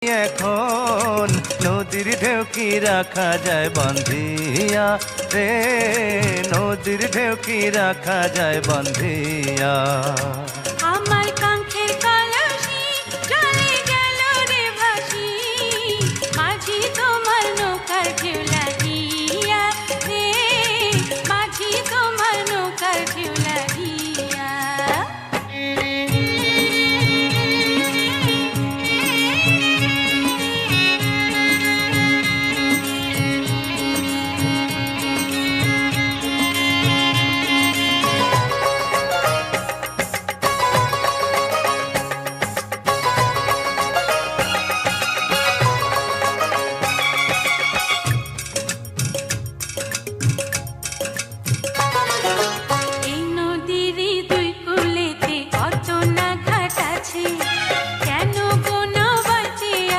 এখন নদীর ঢেউ কি রাখা যায় বান্ধিয়া রে, নদীর ঢেউ কি রাখা যায় বান্ধিয়া। আমার